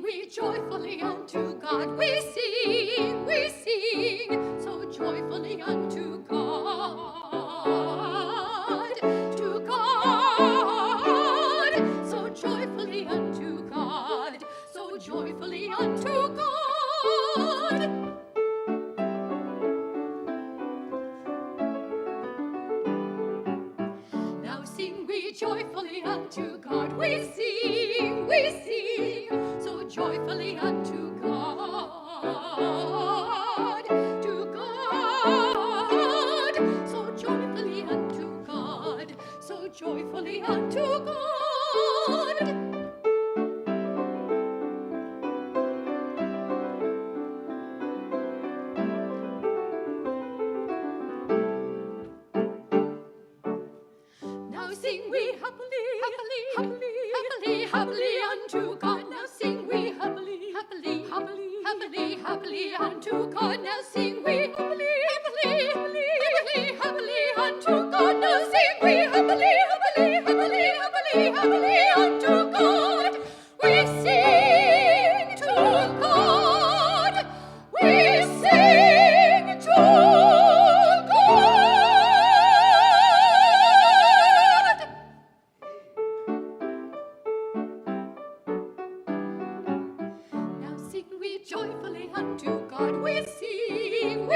we joyfully unto God. We sing so joyfully unto God. To God, so joyfully unto God. So joyfully unto God. Now sing we joyfully unto God. We sing so joyfully unto God. To God, so joyfully unto God. So joyfully unto God. Now sing we happily unto God. Now sing we happily unto God. Now sing we happily unto God. Now sing we happily unto God. We sing to God. We sing to God. Now sing we joyfully unto God. We sing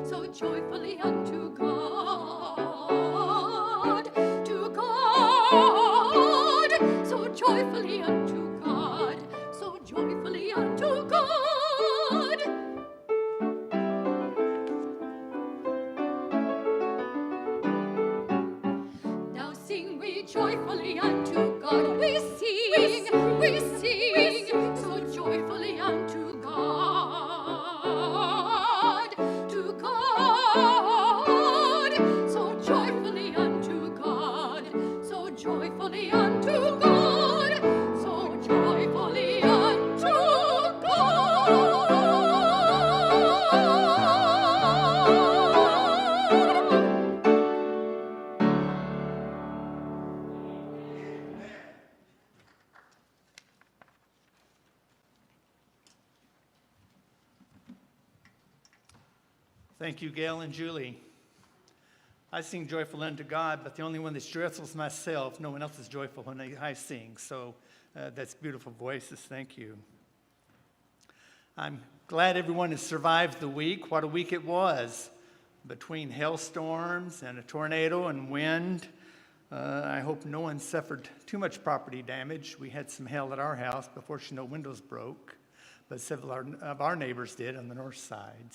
so joyfully unto God. To God, so joyfully unto God. So joyfully unto God. Now sing we joyfully unto God. We sing so joyfully unto God. To God, so joyfully unto God. So joyfully unto God. So joyfully unto God. Thank you, Gail and Julie. I sing joyful unto God, but the only one that's joyful is myself. No one else is joyful when I sing. So that's beautiful voices. Thank you. I'm glad everyone has survived the week. What a week it was. Between hailstorms and a tornado and wind, I hope no one suffered too much property damage. We had some hail at our house, but fortunately no windows broke. But several of our neighbors did on the north side.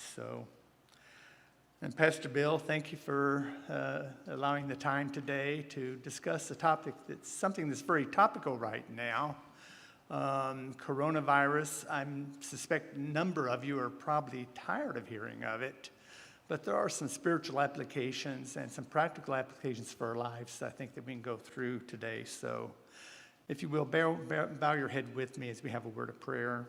And Pastor Bill, thank you for allowing the time today to discuss a topic that's something that's very topical right now. Coronavirus. I suspect a number of you are probably tired of hearing of it, but there are some spiritual applications and some practical applications for our lives I think that we can go through today. So if you will, bow your head with me as we have a word of prayer.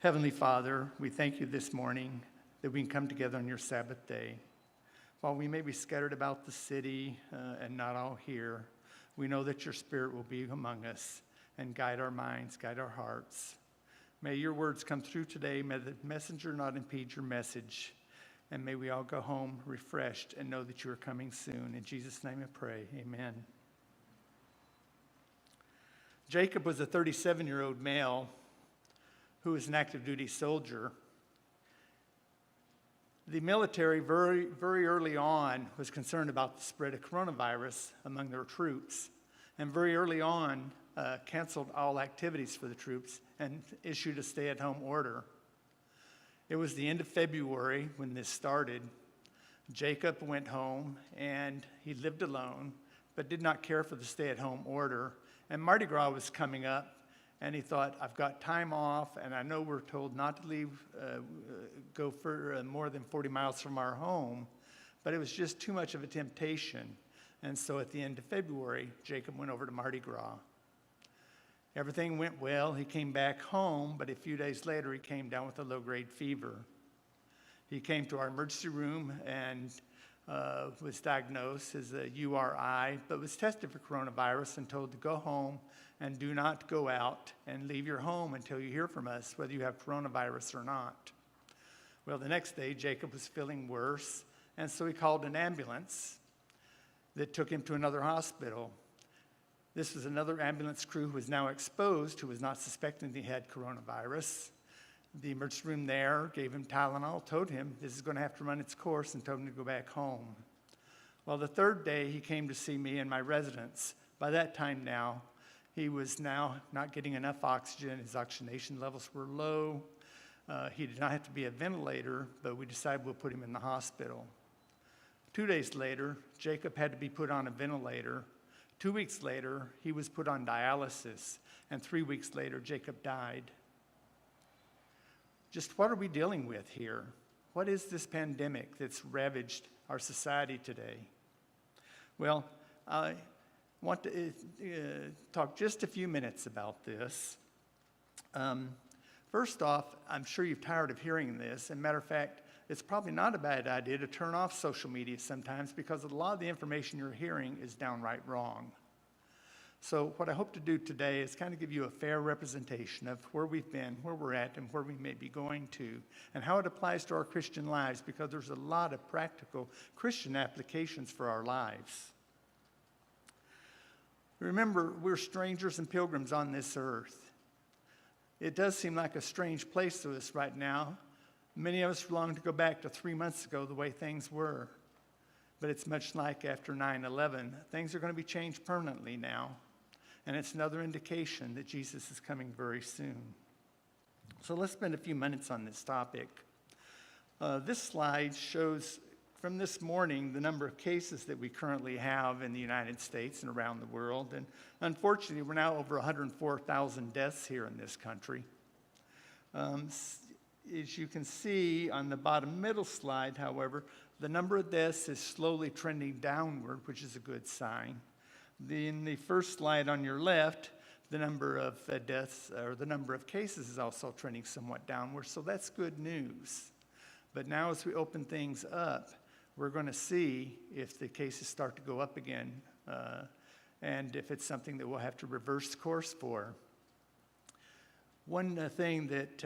Heavenly Father, we thank you this morning that we can come together on your Sabbath day. While we may be scattered about the city and not all here, we know that your Spirit will be among us and guide our minds, guide our hearts. May your words come through today. May the messenger not impede your message. And may we all go home refreshed and know that you are coming soon. In Jesus' name I pray, amen. Jacob was a 37-year-old male who was an active duty soldier. The military very early on was concerned about the spread of coronavirus among their troops, and very early on canceled all activities for the troops and issued a stay-at-home order. It was the end of February when this started. Jacob went home and he lived alone, but did not care for the stay-at-home order. And Marty Gras was coming up, and he thought, I've got time off, and I know we're told not to leave, go for more than 40 miles from our home, but it was just too much of a temptation. And so at the end of February, Jacob went over to Marty Gras. Everything went well. He came back home, but a few days later, he came down with a low-grade fever. He came to our emergency room, and was diagnosed as a URI, but was tested for coronavirus and told to go home and do not go out and leave your home until you hear from us whether you have coronavirus or not. Well, the next day, Jacob was feeling worse, and so he called an ambulance that took him to another hospital. This was another ambulance crew who was now exposed, who was not suspecting he had coronavirus. The emergency room there gave him Tylenol, told him this is going to have to run its course, and told him to go back home. Well, the third day, he came to see me in my residence. By that time now, he was now not getting enough oxygen. His oxygenation levels were low. He did not have to be a ventilator, but we decided we'll put him in the hospital. 2 days later, Jacob had to be put on a ventilator. 2 weeks later, he was put on dialysis. And 3 weeks later, Jacob died. Just what are we dealing with here? What is this pandemic that's ravaged our society today? Well, I want to talk just a few minutes about this. First off, I'm sure you're tired of hearing this. As a matter of fact, it's probably not a bad idea to turn off social media sometimes because a lot of the information you're hearing is downright wrong. So what I hope to do today is kind of give you a fair representation of where we've been, where we're at, and where we may be going to, and how it applies to our Christian lives, because there's a lot of practical Christian applications for our lives. Remember, we're strangers and pilgrims on this earth. It does seem like a strange place to us right now. Many of us long to go back to 3 months ago, the way things were. But it's much like after 9/11. Things are going to be changed permanently now. And it's another indication that Jesus is coming very soon. So let's spend a few minutes on this topic. This slide shows from this morning the number of cases that we currently have in the United States and around the world. And unfortunately, we're now over 104,000 deaths here in this country. As you can see on the bottom middle slide, however, the number of deaths is slowly trending downward, which is a good sign. In the first slide on your left, the number of deaths, or the number of cases, is also trending somewhat downward, so that's good news. But now as we open things up, we're going to see if the cases start to go up again, and if it's something that we'll have to reverse course for. One thing that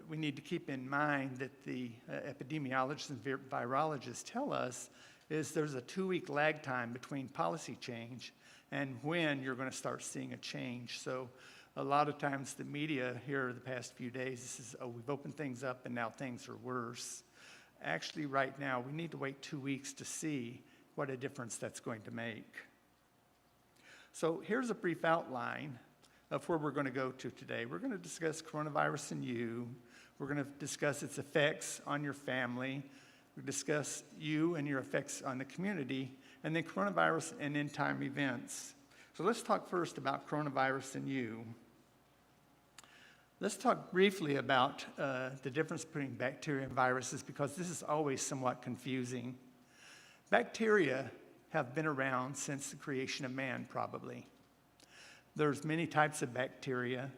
we need to keep in mind that the epidemiologists and virologists tell us is there's a 2-week lag time between policy change and when you're going to start seeing a change. So a lot of times the media here the past few days says, oh, we've opened things up and now things are worse. Actually, right now, we need to wait 2 weeks to see what a difference that's going to make. So here's a brief outline of where we're going to go to today. We're going to discuss coronavirus in you. We're going to discuss its effects on your family. We'll discuss you and your effects on the community, and then coronavirus and end-time events. So let's talk first about coronavirus and you. Let's talk briefly about the difference between bacteria and viruses, because this is always somewhat confusing. Bacteria have been around since the creation of man, probably. There's many types of bacteria.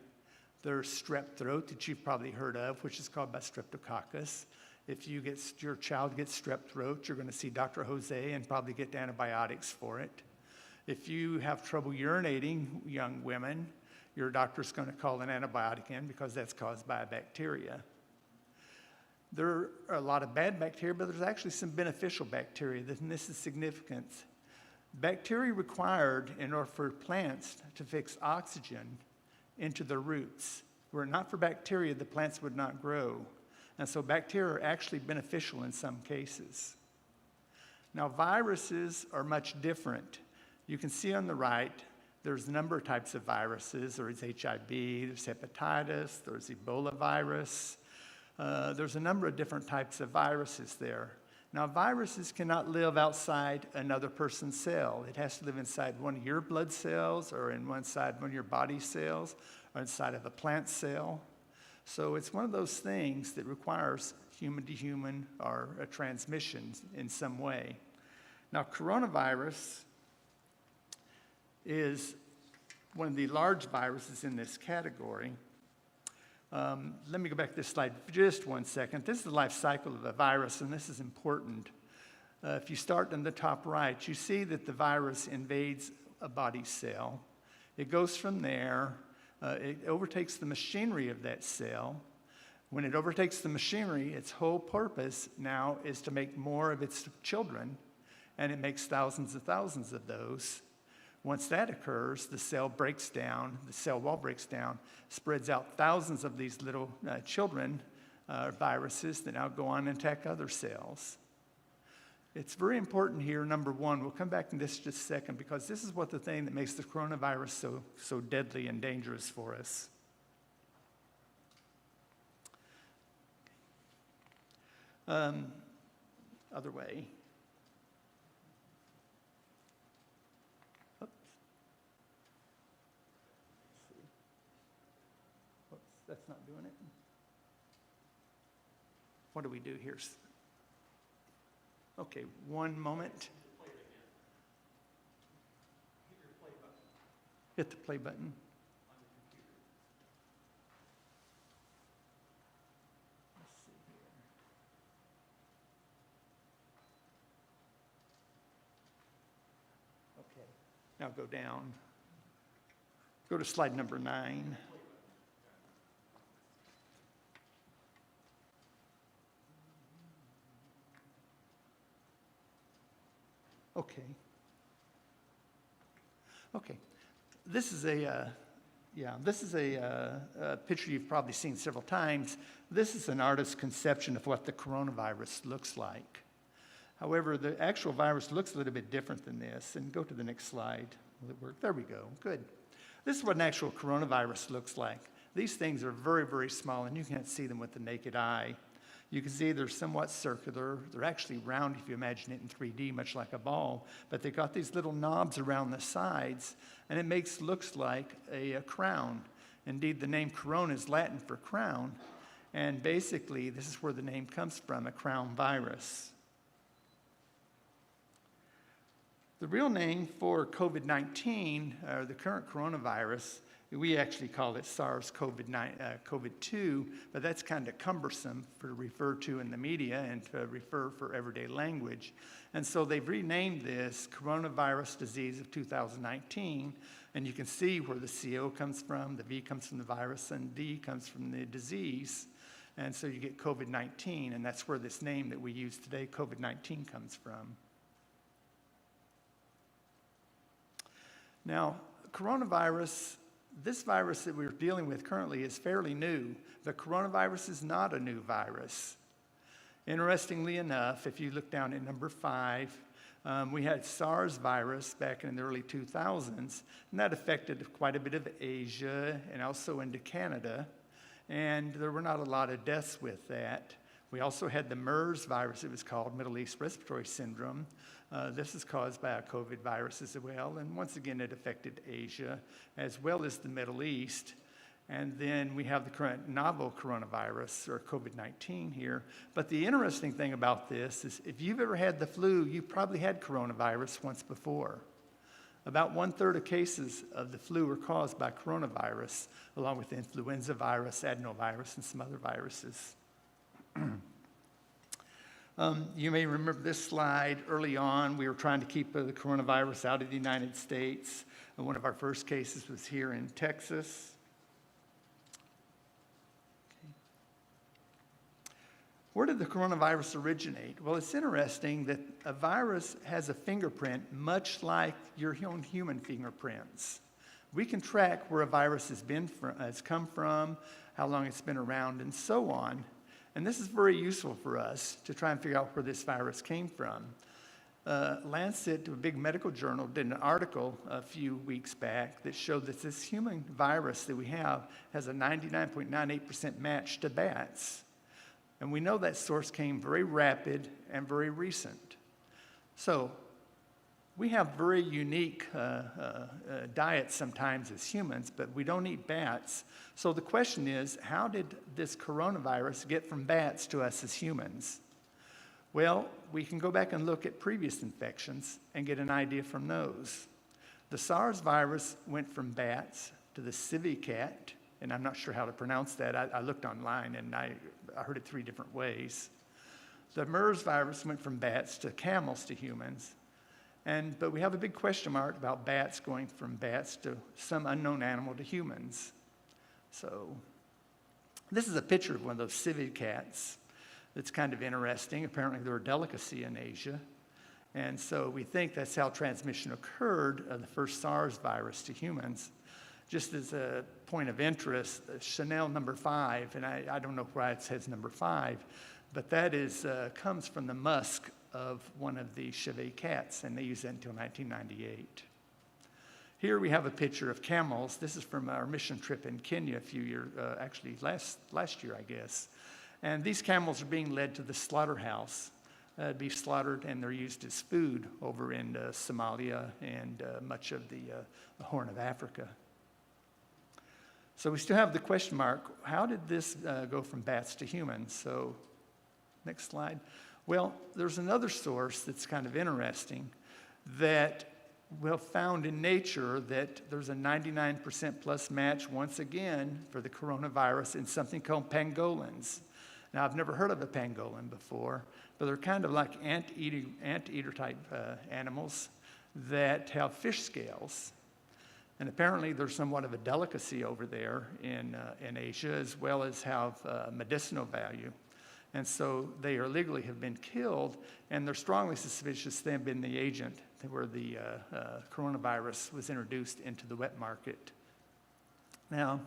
There's strep throat that you've probably heard of, which is called by Streptococcus. If your child gets strep throat, you're going to see Dr. Jose and probably get antibiotics for it. If you have trouble urinating, young women, your doctor's going to call an antibiotic in because that's caused by a bacteria. There are a lot of bad bacteria, but there's actually some beneficial bacteria, and this is significant. Bacteria required in order for plants to fix oxygen into their roots. Were it not for bacteria, the plants would not grow. And so bacteria are actually beneficial in some cases. Now, viruses are much different. You can see on the right, there's a number of types of viruses. There's HIV, there's hepatitis, there's Ebola virus. There's a number of different types of viruses there. Now, viruses cannot live outside another person's cell. It has to live inside one of your blood cells, or inside one of your body cells, or inside of a plant cell. So it's one of those things that requires human to human or a transmission in some way. Now, coronavirus is one of the large viruses in this category. Let me go back to this slide for just 1 second. This is the life cycle of a virus, and this is important. If you start in the top right, you see that the virus invades a body cell. It goes from there, it overtakes the machinery of that cell. When it overtakes the machinery, its whole purpose now is to make more of its children, and it makes thousands of those. Once that occurs, the cell breaks down, the cell wall breaks down, spreads out thousands of these little children viruses that now go on and attack other cells. It's very important here, number one, we'll come back to this just a second, because this is what the thing that makes the coronavirus so deadly and dangerous for us. Other way. Oops. Oops, that's not doing it. What do we do here? Okay, one moment. Hit the play button. Let's see here. Okay, now go down. Go to slide number 9. Okay. This is a picture you've probably seen several times. This is an artist's conception of what the coronavirus looks like. However, the actual virus looks a little bit different than this. And go to the next slide. Will it work? There we go. Good. This is what an actual coronavirus looks like. These things are very, very small, and you can't see them with the naked eye. You can see they're somewhat circular. They're actually round if you imagine it in 3D, much like a ball. But they've got these little knobs around the sides, and it looks like a crown. Indeed, the name corona is Latin for crown. And basically, this is where the name comes from, a crown virus. The real name for COVID-19, or the current coronavirus, we actually call it SARS-CoV-2, but that's kind of cumbersome to refer to in the media and to refer for everyday language. And so they've renamed this coronavirus disease of 2019, and you can see where the CO comes from, the V comes from the virus, and D comes from the disease. And so you get COVID-19, and that's where this name that we use today, COVID-19, comes from. Now, coronavirus, this virus that we're dealing with currently is fairly new. The coronavirus is not a new virus. Interestingly enough, if you look down at number 5, we had SARS virus back in the early 2000s, and that affected quite a bit of Asia and also into Canada, and there were not a lot of deaths with that. We also had the MERS virus, it was called, Middle East Respiratory Syndrome. This is caused by a COVID virus as well, and once again it affected Asia as well as the Middle East. And then we have the current novel coronavirus, or COVID-19 here. But the interesting thing about this is if you've ever had the flu, you probably had coronavirus once before. About 1/3 of cases of the flu were caused by coronavirus, along with influenza virus, adenovirus, and some other viruses. You may remember this slide. Early on, we were trying to keep the coronavirus out of the United States. And one of our first cases was here in Texas. Okay. Where did the coronavirus originate? Well, it's interesting that a virus has a fingerprint much like your own human fingerprints. We can track where a virus has come from, how long it's been around, and so on. And this is very useful for us to try and figure out where this virus came from. Lancet, a big medical journal, did an article a few weeks back that showed that this human virus that we have has a 99.98% match to bats. And we know that source came very rapid and very recent. So we have very unique diets sometimes as humans, but we don't eat bats. So the question is, how did this coronavirus get from bats to us as humans? Well, we can go back and look at previous infections and get an idea from those. The SARS virus went from bats to the civet cat, and I'm not sure how to pronounce that. I looked online and I heard it 3 different ways. The MERS virus went from bats to camels to humans, but we have a big question mark about bats going from bats to some unknown animal to humans. So this is a picture of one of those civet cats. It's kind of interesting. Apparently they're a delicacy in Asia. And so we think that's how transmission occurred of the first SARS virus to humans. Just as a point of interest, Chanel number 5, and I don't know why it says number 5, but that comes from the musk of one of the civet cats, and they used that until 1998. Here we have a picture of camels. This is from our mission trip in Kenya a few years, actually last year, I guess. And these camels are being led to the slaughterhouse, be slaughtered, and they're used as food over in Somalia and much of the Horn of Africa. So we still have the question mark, how did this go from bats to humans? So next slide. Well, there's another source that's kind of interesting that we found in nature that there's a 99% plus match once again for the coronavirus in something called pangolins. Now, I've never heard of a pangolin before, but they're kind of like anteater type animals that have fish scales. And apparently they're somewhat of a delicacy over there in Asia, as well as have medicinal value. And so they illegally have been killed, and they're strongly suspicious they have been the agent where the coronavirus was introduced into the wet market. Now,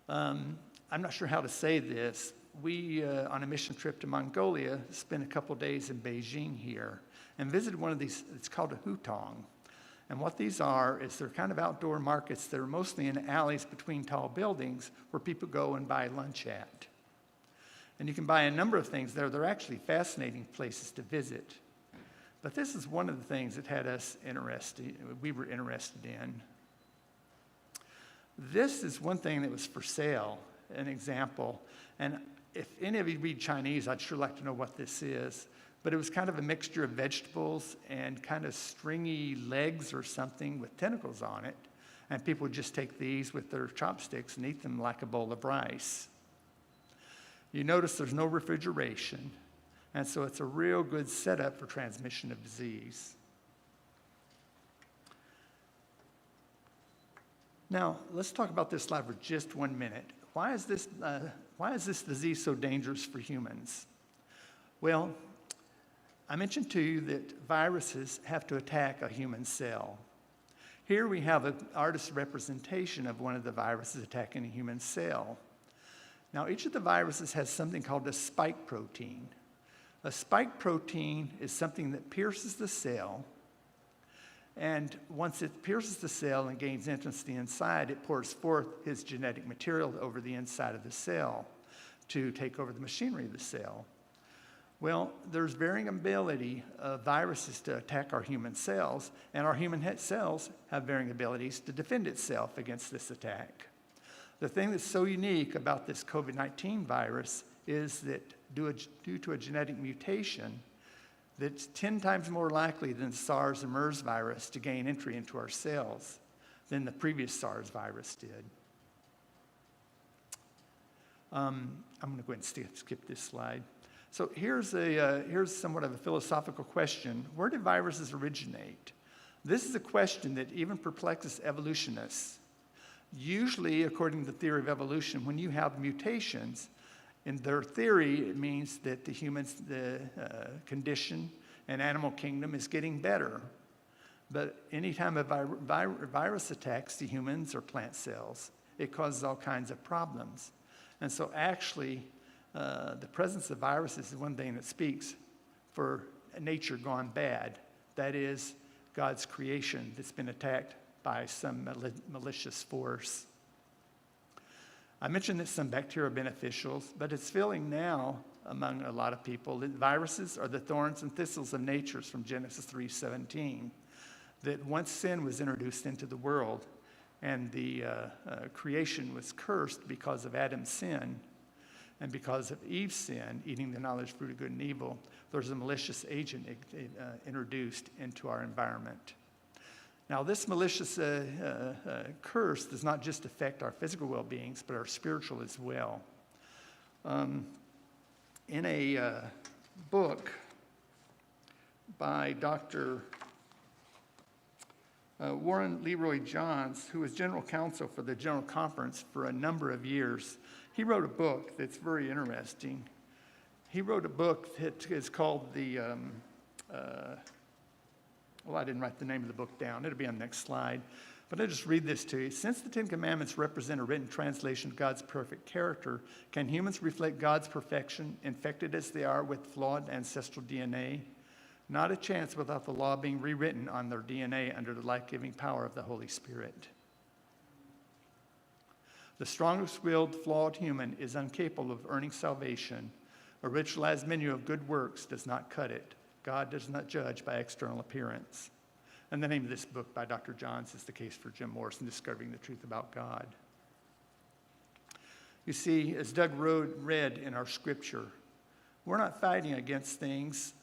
I'm not sure how to say this. We, on a mission trip to Mongolia, spent a couple days in Beijing here and visited one of these. It's called a hutong. And what these are is they're kind of outdoor markets that are mostly in alleys between tall buildings where people go and buy lunch at. And you can buy a number of things there. They're actually fascinating places to visit. But this is one of the things that had us interested, we were interested in. This is one thing that was for sale, an example. And if any of you read Chinese, I'd sure like to know what this is. But it was kind of a mixture of vegetables and kind of stringy legs or something with tentacles on it. And people would just take these with their chopsticks and eat them like a bowl of rice. You notice there's no refrigeration. And so it's a real good setup for transmission of disease. Now, let's talk about this slide for just 1 minute. Why is this disease so dangerous for humans? Well, I mentioned to you that viruses have to attack a human cell. Here we have an artist's representation of one of the viruses attacking a human cell. Now, each of the viruses has something called a spike protein. A spike protein is something that pierces the cell, and once it pierces the cell and gains entrance to the inside, it pours forth its genetic material over the inside of the cell to take over the machinery of the cell. Well, there's varying ability of viruses to attack our human cells, and our human cells have varying abilities to defend itself against this attack. The thing that's so unique about this COVID-19 virus is that due to a genetic mutation, that's 10 times more likely than SARS or MERS virus to gain entry into our cells than the previous SARS virus did. I'm going to go ahead and skip this slide. So here's somewhat of a philosophical question. Where did viruses originate? This is a question that even perplexes evolutionists. Usually, according to the theory of evolution, when you have mutations, in their theory, it means that the condition and animal kingdom is getting better. But anytime a virus attacks the humans or plant cells, it causes all kinds of problems. And so actually, the presence of viruses is one thing that speaks for nature gone bad. That is, God's creation that's been attacked by some malicious force. I mentioned that some bacteria are beneficials, but it's feeling now among a lot of people that viruses are the thorns and thistles of nature from Genesis 3:17. That once sin was introduced into the world and the creation was cursed because of Adam's sin and because of Eve's sin, eating the knowledge of fruit of good and evil, there's a malicious agent introduced into our environment. Now, this malicious curse does not just affect our physical well-beings, but our spiritual as well. In a book by Dr. Warren Leroy Johns, who was general counsel for the General Conference for a number of years. He wrote a book that's very interesting. He wrote a book that is called I didn't write the name of the book down. It'll be on the next slide. But I'll just read this to you. Since the Ten Commandments represent a written translation of God's perfect character, can humans reflect God's perfection, infected as they are with flawed ancestral DNA? Not a chance without the law being rewritten on their DNA under the life-giving power of the Holy Spirit. The strongest-willed, flawed human is incapable of earning salvation. A ritualized menu of good works does not cut it. God does not judge by external appearance. And the name of this book by Dr. Johns is The Case for Jim Morrison, Discovering the Truth About God. You see, as Doug read in our scripture, we're not fighting against things,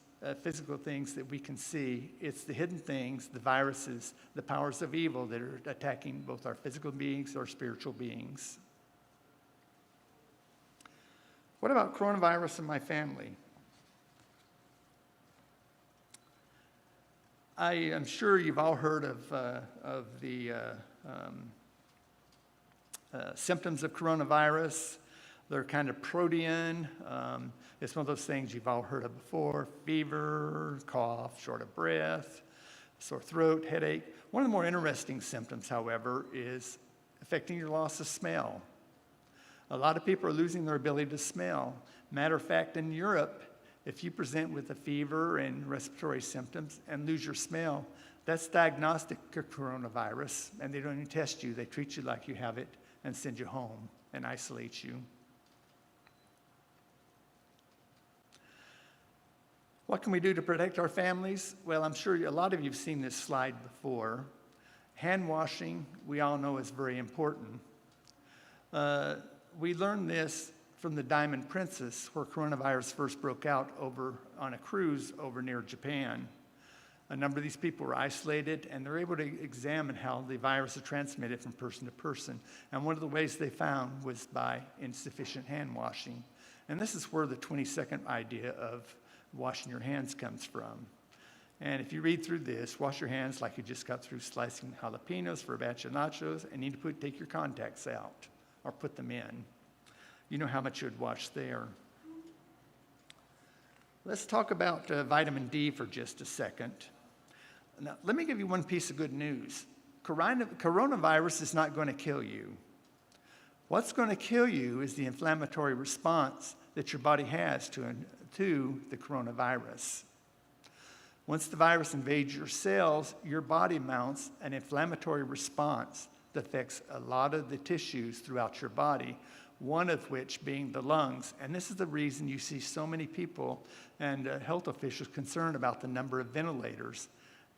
physical things that we can see. It's the hidden things, the viruses, the powers of evil that are attacking both our physical beings or spiritual beings. What about coronavirus in my family? I am sure you've all heard of the symptoms of coronavirus. They're kind of protean. It's one of those things you've all heard of before: fever, cough, short of breath, sore throat, headache. One of the more interesting symptoms, however, is affecting your loss of smell. A lot of people are losing their ability to smell. Matter of fact, in Europe, if you present with a fever and respiratory symptoms and lose your smell, that's diagnostic of coronavirus, and they don't even test you. They treat you like you have it and send you home and isolate you. What can we do to protect our families? Well, I'm sure a lot of you have seen this slide before. Hand washing, we all know, is very important. We learned this from the Diamond Princess, where coronavirus first broke out on a cruise over near Japan. A number of these people were isolated, and they're able to examine how the virus is transmitted from person to person. And one of the ways they found was by insufficient hand washing. And this is where the 20-second idea of washing your hands comes from. And if you read through this, wash your hands like you just got through slicing jalapenos for a batch of nachos, and need to take your contacts out or put them in. You know how much you would wash there. Let's talk about vitamin D for just a second. Now, let me give you one piece of good news. Coronavirus is not going to kill you. What's going to kill you is the inflammatory response that your body has to the coronavirus. Once the virus invades your cells, your body mounts an inflammatory response that affects a lot of the tissues throughout your body, one of which being the lungs. And this is the reason you see so many people and health officials concerned about the number of ventilators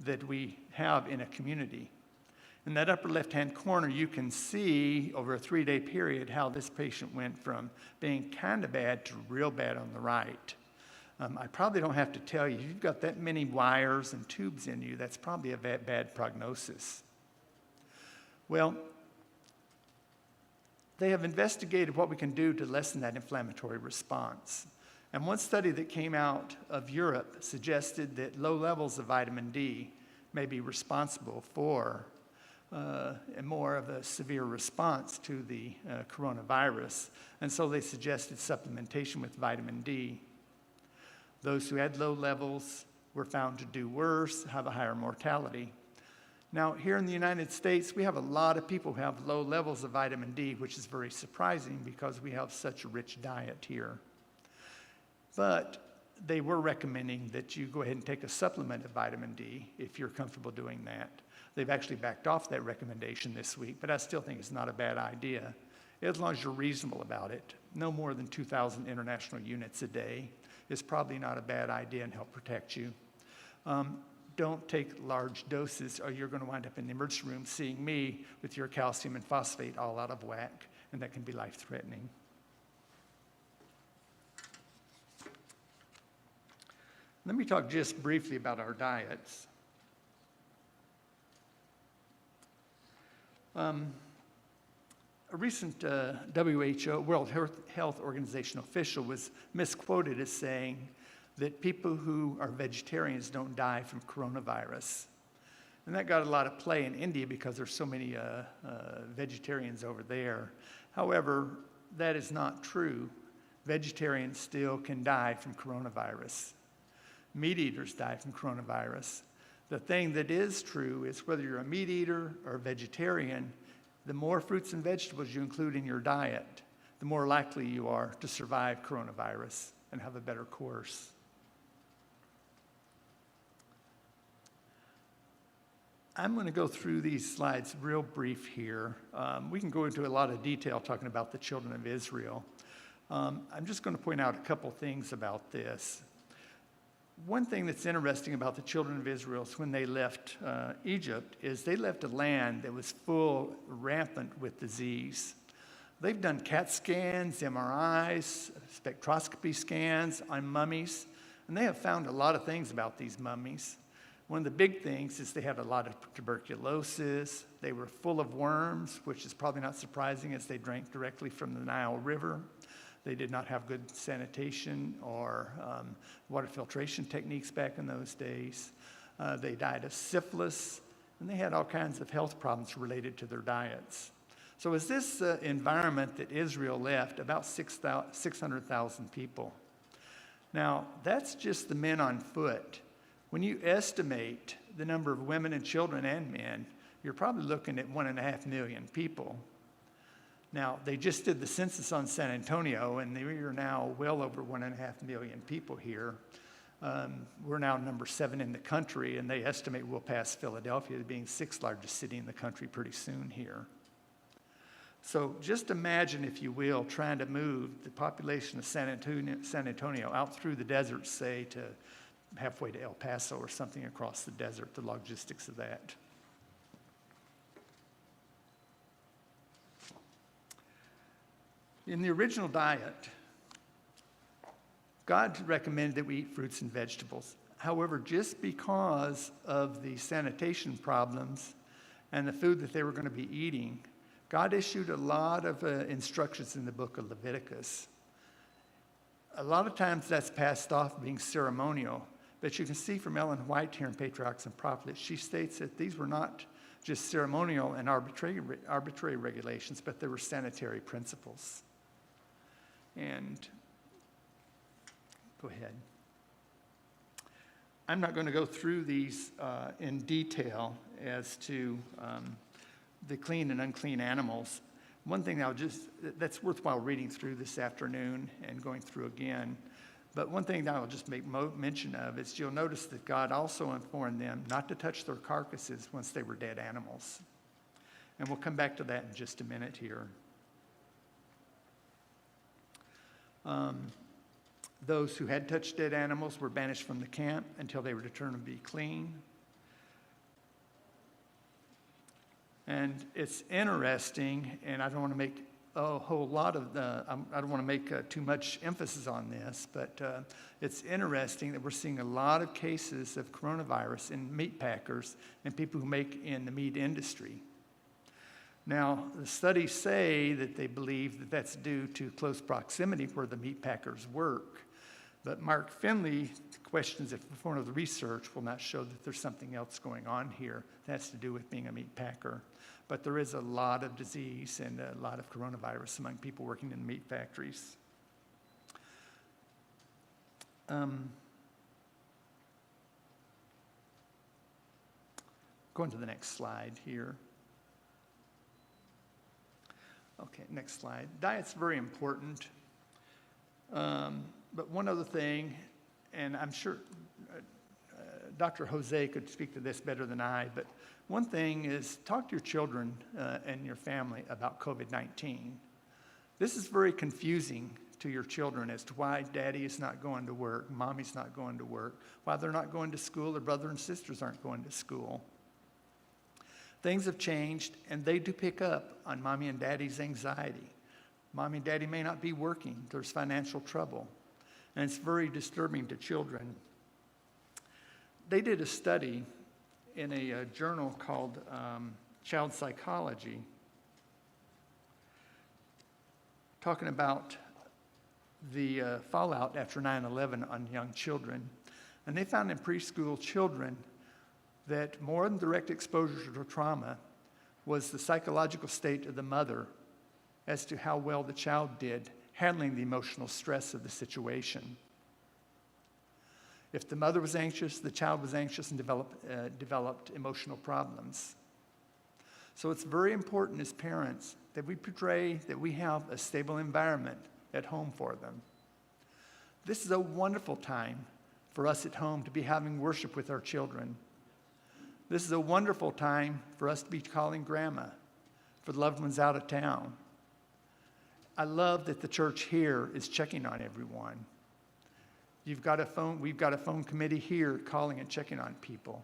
that we have in a community. In that upper left-hand corner, you can see over a 3-day period how this patient went from being kind of bad to real bad on the right. I probably don't have to tell you, if you've got that many wires and tubes in you, that's probably a bad prognosis. Well, they have investigated what we can do to lessen that inflammatory response. And one study that came out of Europe suggested that low levels of vitamin D may be responsible for more of a severe response to the coronavirus. And so they suggested supplementation with vitamin D. Those who had low levels were found to do worse, have a higher mortality. Now, here in the United States, we have a lot of people who have low levels of vitamin D, which is very surprising because we have such a rich diet here. But they were recommending that you go ahead and take a supplement of vitamin D if you're comfortable doing that. They've actually backed off that recommendation this week, but I still think it's not a bad idea, as long as you're reasonable about it. No more than 2,000 international units a day is probably not a bad idea and help protect you. Don't take large doses or you're going to wind up in the emergency room seeing me with your calcium and phosphate all out of whack, and that can be life-threatening. Let me talk just briefly about our diets. A recent WHO, World Health Organization official was misquoted as saying that people who are vegetarians don't die from coronavirus. And that got a lot of play in India because there's so many vegetarians over there. However, that is not true. Vegetarians still can die from coronavirus. Meat eaters die from coronavirus. The thing that is true is whether you're a meat eater or a vegetarian, the more fruits and vegetables you include in your diet, the more likely you are to survive coronavirus and have a better course. I'm going to go through these slides real brief here. We can go into a lot of detail talking about the children of Israel. I'm just going to point out a couple things about this. One thing that's interesting about the children of Israel is when they left Egypt is they left a land that was rampant with disease. They've done CAT scans, MRIs, spectroscopy scans on mummies, and they have found a lot of things about these mummies. One of the big things is they had a lot of tuberculosis. They were full of worms, which is probably not surprising as they drank directly from the Nile River. They did not have good sanitation or water filtration techniques back in those days. They died of syphilis, and they had all kinds of health problems related to their diets. So is this environment that Israel left about 600,000 people? Now, that's just the men on foot. When you estimate the number of women and children and men, you're probably looking at 1.5 million people. Now, they just did the census on San Antonio, and we are now well over 1.5 million people here. We're now number 7 in the country, and they estimate we'll pass Philadelphia as being 6th largest city in the country pretty soon here. So just imagine, if you will, trying to move the population of San Antonio out through the desert, say, to halfway to El Paso or something across the desert, the logistics of that. In the original diet, God recommended that we eat fruits and vegetables. However, just because of the sanitation problems and the food that they were going to be eating, God issued a lot of instructions in the book of Leviticus. A lot of times that's passed off being ceremonial, but you can see from Ellen White here in Patriarchs and Prophets, she states that these were not just ceremonial and arbitrary regulations, but they were sanitary principles. And go ahead. I'm not going to go through these in detail as to the clean and unclean animals. One thing that's worthwhile reading through this afternoon and going through again, but one thing that I'll just make mention of is you'll notice that God also informed them not to touch their carcasses once they were dead animals. And we'll come back to that in just a minute here. Those who had touched dead animals were banished from the camp until they were determined to be clean. And it's interesting, and I don't want to make a whole lot of I don't want to make too much emphasis on this, but it's interesting that we're seeing a lot of cases of coronavirus in meat packers and people who make in the meat industry. Now, the studies say that they believe that that's due to close proximity where the meat packers work. But Mark Finley questions if the form of the research will not show that there's something else going on here that has to do with being a meat packer. But there is a lot of disease and a lot of coronavirus among people working in meat factories. Going to the next slide here. Okay, next slide. Diet's very important. But one other thing, and I'm sure Dr. Jose could speak to this better than I, but one thing is talk to your children and your family about COVID-19. This is very confusing to your children as to why daddy is not going to work, mommy's not going to work, why they're not going to school, their brother and sisters aren't going to school. Things have changed, and they do pick up on mommy and daddy's anxiety. Mommy and daddy may not be working. There's financial trouble. And it's very disturbing to children. They did a study in a journal called Child Psychology, talking about the fallout after 9/11 on young children. And they found in preschool children that more than direct exposure to trauma was the psychological state of the mother as to how well the child did handling the emotional stress of the situation. If the mother was anxious, the child was anxious and developed emotional problems. So it's very important as parents that we portray that we have a stable environment at home for them. This is a wonderful time for us at home to be having worship with our children. This is a wonderful time for us to be calling grandma, for the loved ones out of town. I love that the church here is checking on everyone. We've got a phone committee here calling and checking on people.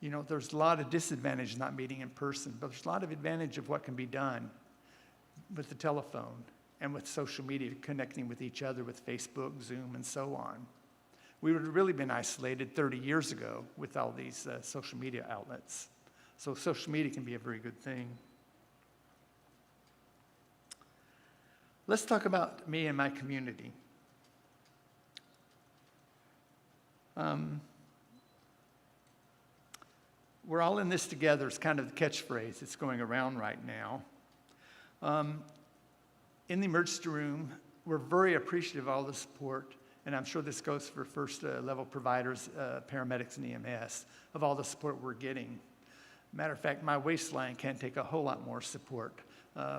You know, there's a lot of disadvantage not meeting in person, but there's a lot of advantage of what can be done with the telephone and with social media, connecting with each other with Facebook, Zoom, and so on. We would have really been isolated 30 years ago with all these social media outlets. So social media can be a very good thing. Let's talk about me and my community. We're all in this together. It's kind of the catchphrase that's going around right now. In the emergency room, we're very appreciative of all the support, and I'm sure this goes for first level providers, paramedics and EMS, of all the support we're getting. Matter of fact, my waistline can't take a whole lot more support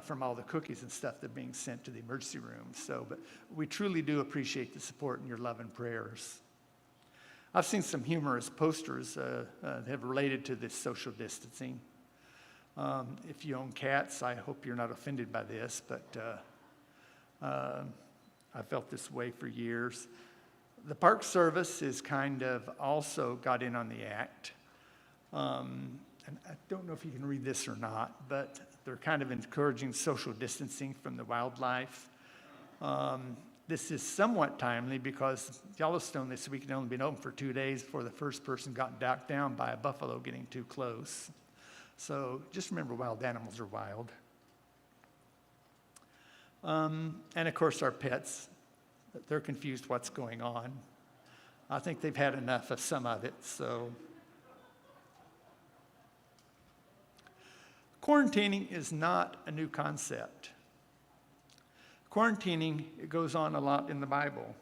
from all the cookies and stuff that are being sent to the emergency room. But we truly do appreciate the support and your love and prayers. I've seen some humorous posters that have related to this social distancing. If you own cats, I hope you're not offended by this, but I felt this way for years. The Park Service is kind of also got in on the act. And I don't know if you can read this or not, but they're kind of encouraging social distancing from the wildlife. This is somewhat timely because Yellowstone this week had only been open for 2 days before the first person got knocked down by a buffalo getting too close. So just remember, wild animals are wild. And of course our pets, they're confused what's going on. I think they've had enough of some of it, so. Quarantining is not a new concept. Quarantining, it goes on a lot in the Bible.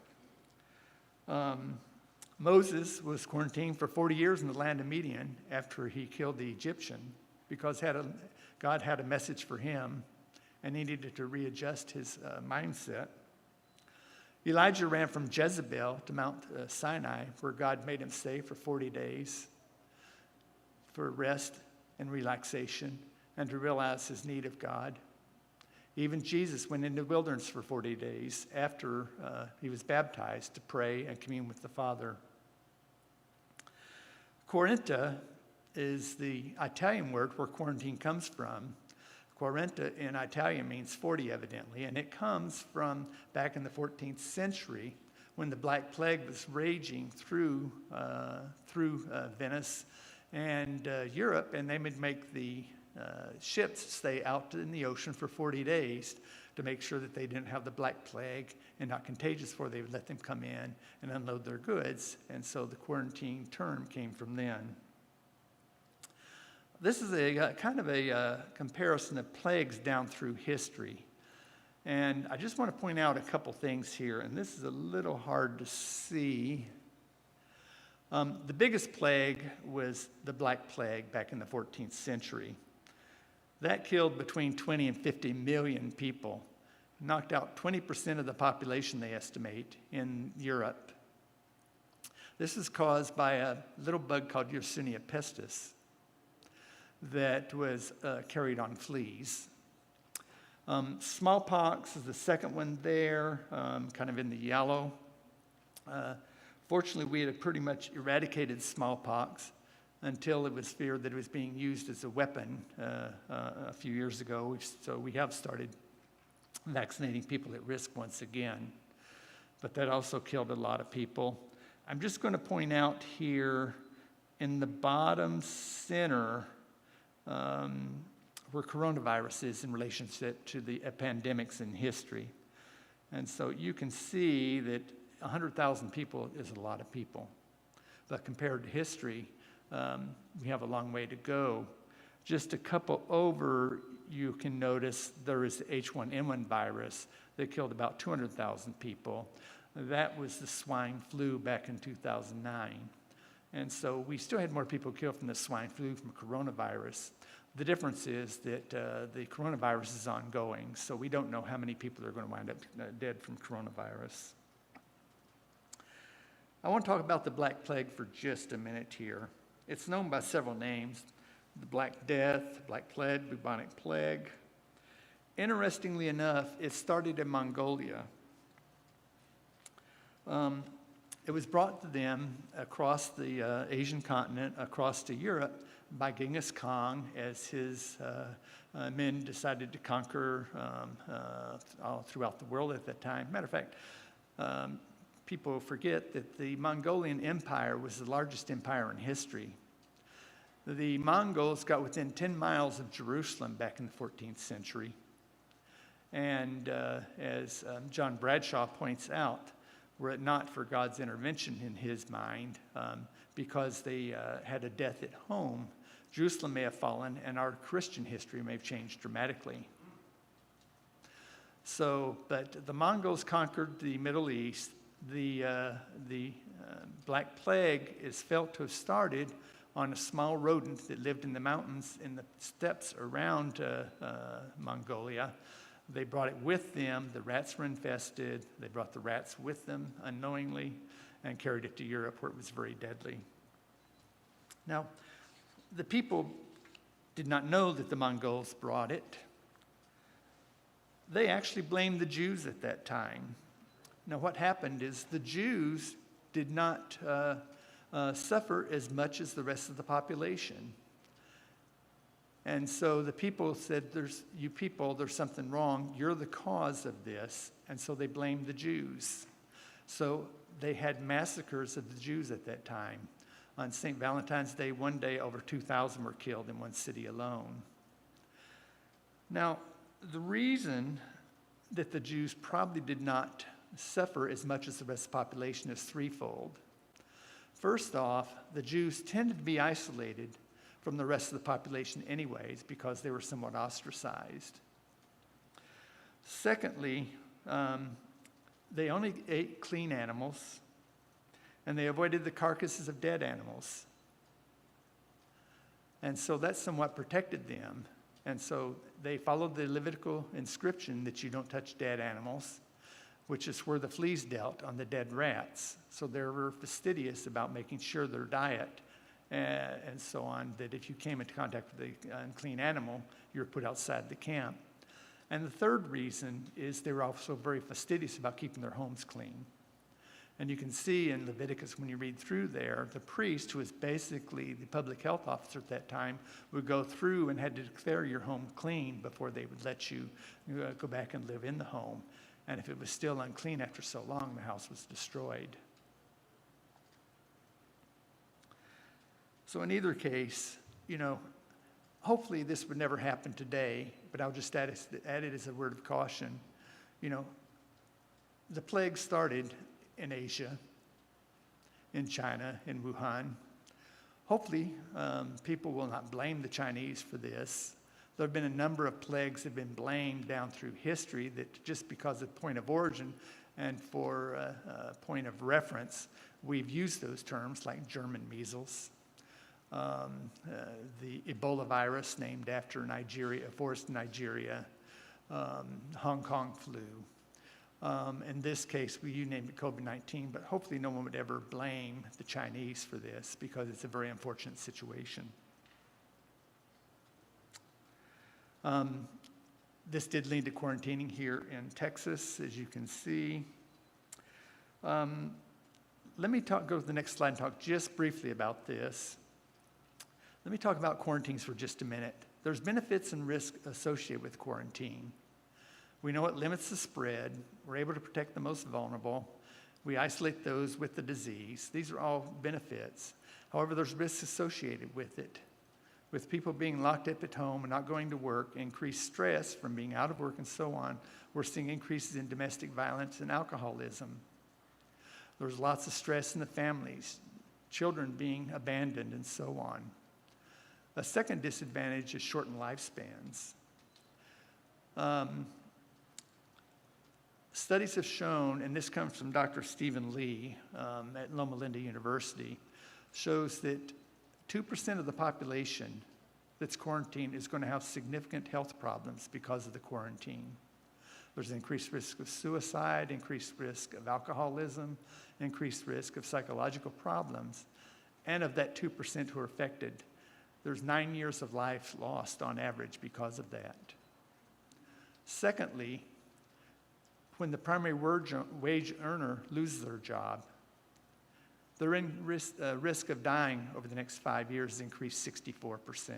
Moses was quarantined for 40 years in the land of Midian after he killed the Egyptian because God had a message for him and he needed to readjust his mindset. Elijah ran from Jezebel to Mount Sinai, where God made him stay for 40 days for rest and relaxation and to realize his need of God. Even Jesus went into the wilderness for 40 days after he was baptized to pray and commune with the Father. Quaranta is the Italian word where quarantine comes from. Quaranta in Italian means 40, evidently, and it comes from back in the 14th century when the Black Plague was raging through Venice and Europe, and they would make the ships stay out in the ocean for 40 days to make sure that they didn't have the Black Plague and not contagious before they would let them come in and unload their goods. And so the quarantine term came from then. This is a kind of a comparison of plagues down through history. And I just want to point out a couple things here, and this is a little hard to see. The biggest plague was the Black Plague back in the 14th century. That killed between 20 and 50 million people, knocked out 20% of the population, they estimate, in Europe. This is caused by a little bug called Yersinia pestis that was carried on fleas. Smallpox is the second one there, kind of in the yellow. Fortunately, we had pretty much eradicated smallpox until it was feared that it was being used as a weapon a few years ago. So we have started vaccinating people at risk once again. But that also killed a lot of people. I'm just going to point out here in the bottom center where coronavirus is in relationship to the pandemics in history. And so you can see that 100,000 people is a lot of people. But compared to history, we have a long way to go. Just a couple over, you can notice there is the H1N1 virus that killed about 200,000 people. That was the swine flu back in 2009. And so we still had more people killed from the swine flu from coronavirus. The difference is that the coronavirus is ongoing, so we don't know how many people are going to wind up dead from coronavirus. I want to talk about the Black Plague for just a minute here. It's known by several names: the Black Death, Black Plague, bubonic plague. Interestingly enough, it started in Mongolia. It was brought to them across the Asian continent, across to Europe, by Genghis Khan as his men decided to conquer all throughout the world at that time. Matter of fact, people forget that the Mongolian Empire was the largest empire in history. The Mongols got within 10 miles of Jerusalem back in the 14th century. And as John Bradshaw points out, were it not for God's intervention in his mind, because they had a death at home, Jerusalem may have fallen and our Christian history may have changed dramatically. So, but the Mongols conquered the Middle East. The Black Plague is felt to have started on a small rodent that lived in the mountains in the steppes around Mongolia. They brought it with them. The rats were infested. They brought the rats with them unknowingly and carried it to Europe, where it was very deadly. Now, the people did not know that the Mongols brought it. They actually blamed the Jews at that time. Now, what happened is the Jews did not suffer as much as the rest of the population. And so the people said, there's something wrong. You're the cause of this. And so they blamed the Jews. So they had massacres of the Jews at that time. On St. Valentine's Day, one day, over 2,000 were killed in one city alone. Now, the reason that the Jews probably did not suffer as much as the rest of the population is threefold. First off, the Jews tended to be isolated from the rest of the population anyways, because they were somewhat ostracized. Secondly, they only ate clean animals, and they avoided the carcasses of dead animals. And so that somewhat protected them. And so they followed the Levitical inscription that you don't touch dead animals, which is where the fleas dealt on the dead rats. So they were fastidious about making sure their diet and so on, that if you came into contact with the unclean animal, you were put outside the camp. And the third reason is they were also very fastidious about keeping their homes clean. And you can see in Leviticus, when you read through there, the priest, who was basically the public health officer at that time, would go through and had to declare your home clean before they would let you go back and live in the home. And if it was still unclean after so long, the house was destroyed. So in either case, hopefully this would never happen today, but I'll just add it as a word of caution. The plague started in Asia, in China, in Wuhan. Hopefully, people will not blame the Chinese for this. There have been a number of plagues that have been blamed down through history that just because of point of origin and for a point of reference, we've used those terms like German measles. The Ebola virus named after Nigeria, forced Nigeria, Hong Kong flu. In this case, you named it COVID-19, but hopefully no one would ever blame the Chinese for this because it's a very unfortunate situation. This did lead to quarantining here in Texas, as you can see. Let me go to the next slide and talk just briefly about this. Let me talk about quarantines for just a minute. There's benefits and risks associated with quarantine. We know it limits the spread. We're able to protect the most vulnerable. We isolate those with the disease. These are all benefits. However, there's risks associated with it. With people being locked up at home and not going to work, increased stress from being out of work and so on, we're seeing increases in domestic violence and alcoholism. There's lots of stress in the families, children being abandoned and so on. A second disadvantage is shortened lifespans. Studies have shown, and this comes from Dr. Stephen Lee at Loma Linda University, shows that 2% of the population that's quarantined is going to have significant health problems because of the quarantine. There's increased risk of suicide, increased risk of alcoholism, increased risk of psychological problems. And of that 2% who are affected, there's 9 years of life lost on average because of that. Secondly, when the primary wage earner loses their job, their risk of dying over the next 5 years has increased 64%.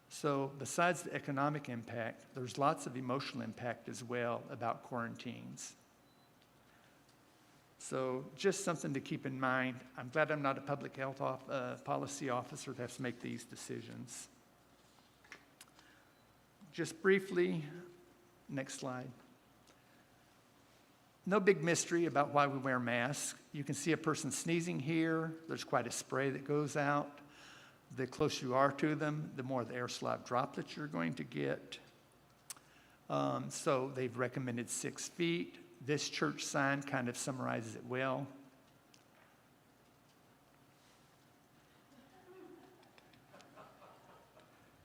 So besides the economic impact, there's lots of emotional impact as well about quarantines. So just something to keep in mind. I'm glad I'm not a public health policy officer that has to make these decisions. Just briefly, next slide. No big mystery about why we wear masks. You can see a person sneezing here. There's quite a spray that goes out. The closer you are to them, the more the aerosol droplets you're going to get. So they've recommended 6 feet. This church sign kind of summarizes it well.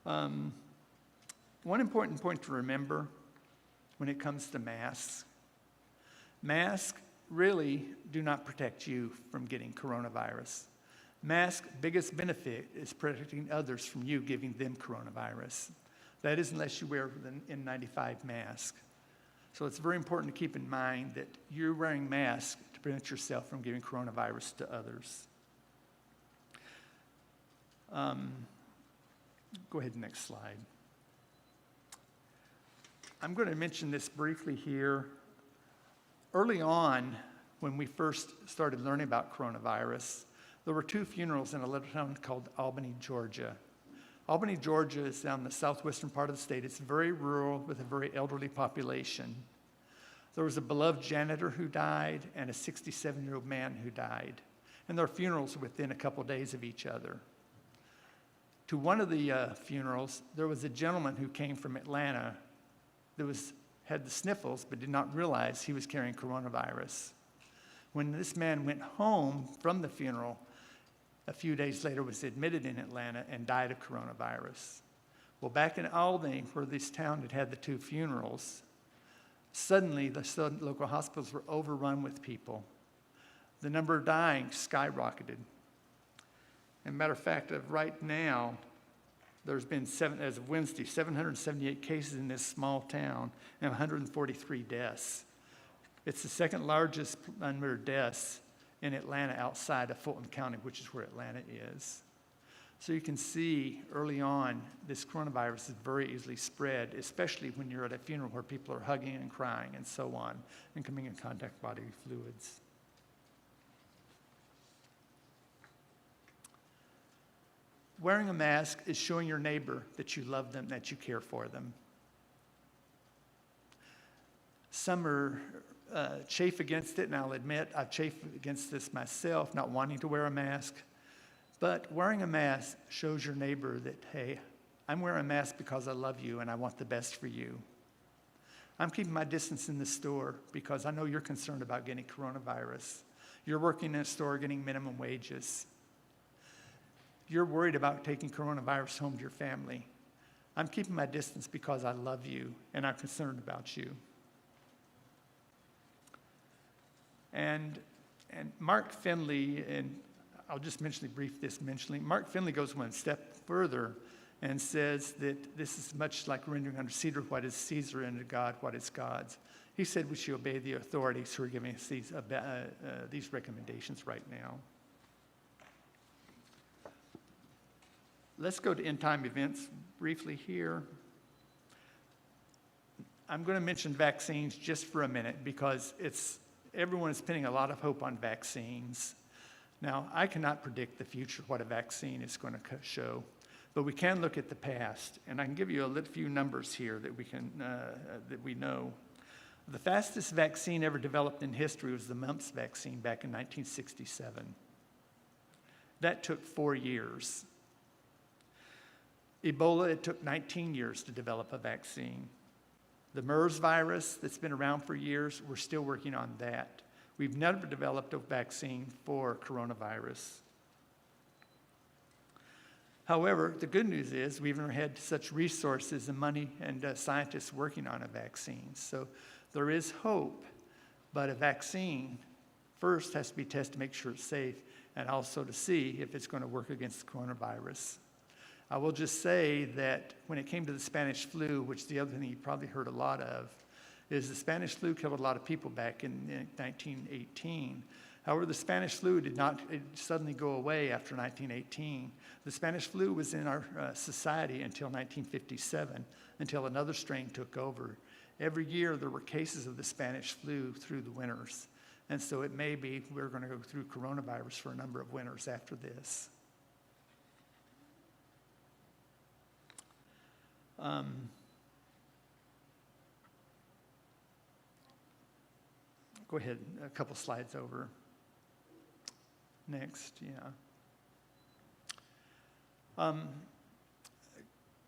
One important point to remember when it comes to masks, masks really do not protect you from getting coronavirus. Mask's biggest benefit is protecting others from you giving them coronavirus. That is unless you wear an N95 mask. So it's very important to keep in mind that you're wearing masks to prevent yourself from giving coronavirus to others. Go ahead, next slide. I'm going to mention this briefly here. Early on, when we first started learning about coronavirus, there were 2 funerals in a little town called Albany, Georgia. Albany, Georgia is down the southwestern part of the state. It's very rural with a very elderly population. There was a beloved janitor who died and a 67-year-old man who died. And their funerals were within a couple days of each other. To one of the funerals, there was a gentleman who came from Atlanta that had the sniffles but did not realize he was carrying coronavirus. When this man went home from the funeral, a few days later was admitted in Atlanta and died of coronavirus. Well, back in Albany, where this town had the 2 funerals, suddenly the local hospitals were overrun with people. The number of dying skyrocketed. As a matter of fact, right now, there's been, as of Wednesday, 778 cases in this small town and 143 deaths. It's the second largest number of deaths in Atlanta outside of Fulton County, which is where Atlanta is. So you can see early on, this coronavirus is very easily spread, especially when you're at a funeral where people are hugging and crying and so on, and coming in contact with bodily fluids. Wearing a mask is showing your neighbor that you love them, that you care for them. Some are chafe against it, and I'll admit I've chafed against this myself, not wanting to wear a mask. But wearing a mask shows your neighbor that, hey, I'm wearing a mask because I love you and I want the best for you. I'm keeping my distance in the store because I know you're concerned about getting coronavirus. You're working in a store getting minimum wages. You're worried about taking coronavirus home to your family. I'm keeping my distance because I love you and I'm concerned about you. And Mark Finley, and I'll just mentionly, Mark Finley goes one step further and says that this is much like rendering under Caesar what is Caesar and under God what is God's. He said we should obey the authorities who are giving us these recommendations right now. Let's go to end-time events briefly here. I'm going to mention vaccines just for a minute because everyone is pinning a lot of hope on vaccines. Now, I cannot predict the future, what a vaccine is going to show. But we can look at the past, and I can give you a few numbers here that we know. The fastest vaccine ever developed in history was the mumps vaccine back in 1967. That took 4 years. Ebola, it took 19 years to develop a vaccine. The MERS virus that's been around for years, we're still working on that. We've never developed a vaccine for coronavirus. However, the good news is we've never had such resources and money and scientists working on a vaccine. So there is hope, but a vaccine first has to be tested to make sure it's safe and also to see if it's going to work against the coronavirus. I will just say that when it came to the Spanish flu, which the other thing you probably heard a lot of, is the Spanish flu killed a lot of people back in 1918. However, the Spanish flu did not suddenly go away after 1918. The Spanish flu was in our society until 1957, until another strain took over. Every year there were cases of the Spanish flu through the winters. And so it may be we're going to go through coronavirus for a number of winters after this. Go ahead, a couple slides over. Next, yeah.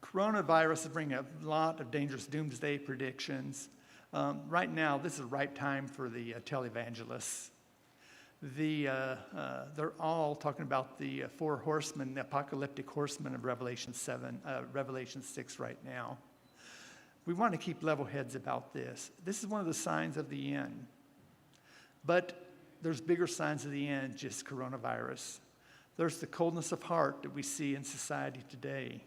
Coronavirus is bringing a lot of dangerous doomsday predictions. Right now, this is the right time for the televangelists. They're all talking about the four horsemen, the apocalyptic horsemen of Revelation 6 right now. We want to keep level heads about this. This is one of the signs of the end. But there's bigger signs of the end, just coronavirus. There's the coldness of heart that we see in society today.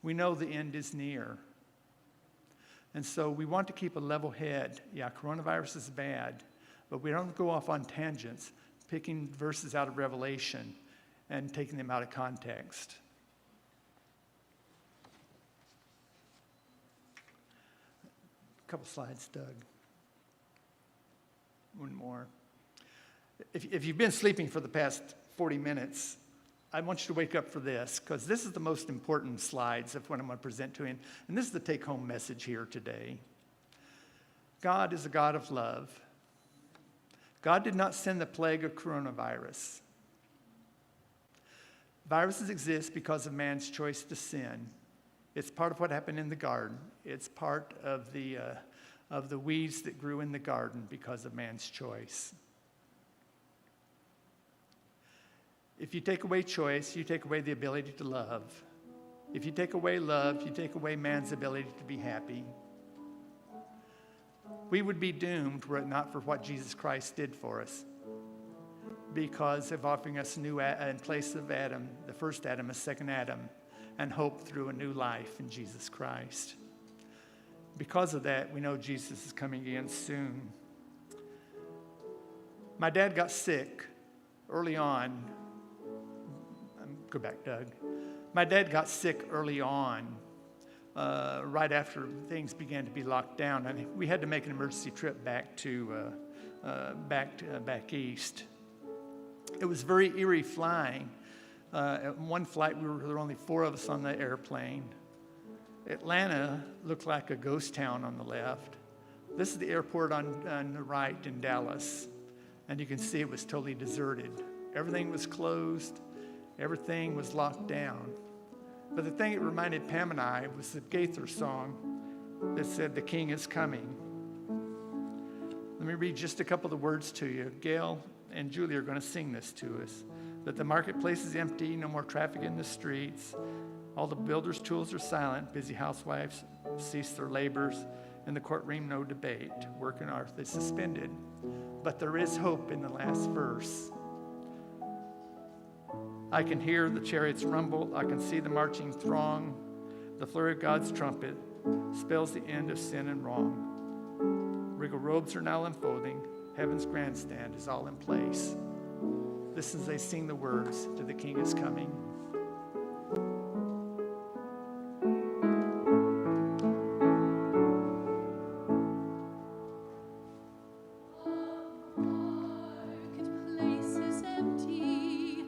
We know the end is near. And so we want to keep a level head. Yeah, coronavirus is bad, but we don't go off on tangents, picking verses out of Revelation and taking them out of context. A couple slides, Doug. One more. If you've been sleeping for the past 40 minutes, I want you to wake up for this, because this is the most important slides of what I'm going to present to you. And this is the take-home message here today. God is a God of love. God did not send the plague of coronavirus. Viruses exist because of man's choice to sin. It's part of what happened in the garden. It's part of the weeds that grew in the garden because of man's choice. If you take away choice, you take away the ability to love. If you take away love, you take away man's ability to be happy. We would be doomed were it not for what Jesus Christ did for us, because of offering us new in place of Adam, the first Adam, a second Adam, and hope through a new life in Jesus Christ. Because of that, we know Jesus is coming again soon. My dad got sick early on. Go back, Doug. My dad got sick early on, right after things began to be locked down, and we had to make an emergency trip back east. It was very eerie flying. At one flight, there were only 4 of us on the airplane. Atlanta looked like a ghost town on the left. This is the airport on the right in Dallas, and you can see it was totally deserted. Everything was closed. Everything was locked down. But the thing it reminded Pam and I was the Gaither song that said, "The King is coming." Let me read just a couple of the words to you. Gail and Julie are going to sing this to us. That the marketplace is empty, no more traffic in the streets. All the builders' tools are silent. Busy housewives cease their labors. In the courtroom, no debate. Work and art is suspended. But there is hope in the last verse. I can hear the chariots rumble. I can see the marching throng. The flurry of God's trumpet spells the end of sin and wrong. Regal robes are now unfolding. Heaven's grandstand is all in place. Listen as they sing the words to "The King is coming." Marketplace is empty,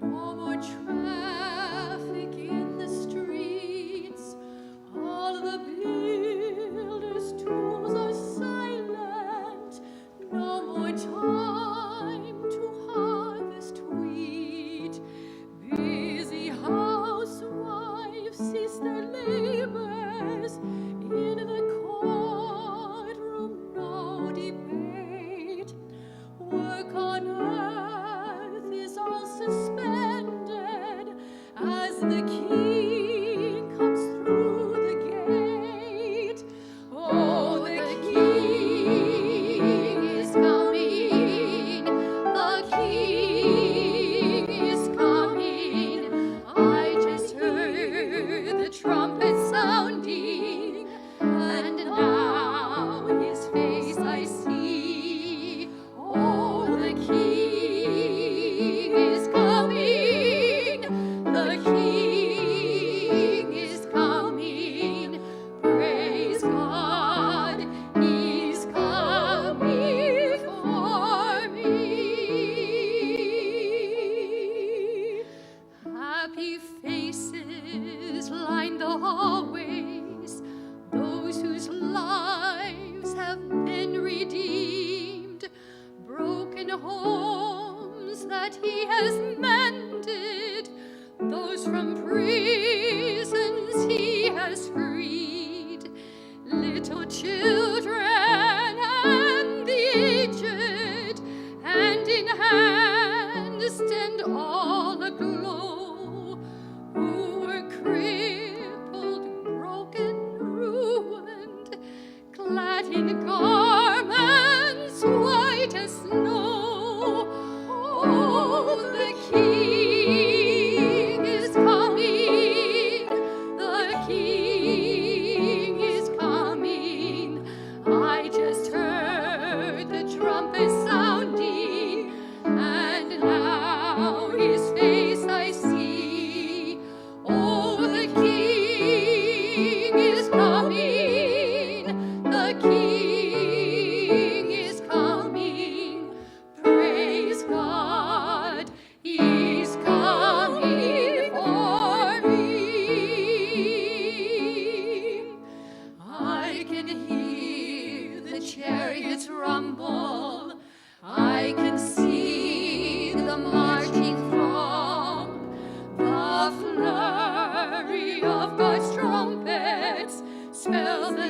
no more traffic in the that he has mended, those from prisons he has freed, little children and the aged, hand in hand stand all aglow, who were crippled, broken, ruined, clad in garments white as snow. Oh, the King is coming, the King is coming. I just heard the trumpet sounding, and now his face I see. Oh, the King is coming, the King is coming. Praise God, he's coming for me. I can hear the chariots rumble, I can see the marching throng, the flurry of God's trumpets spells the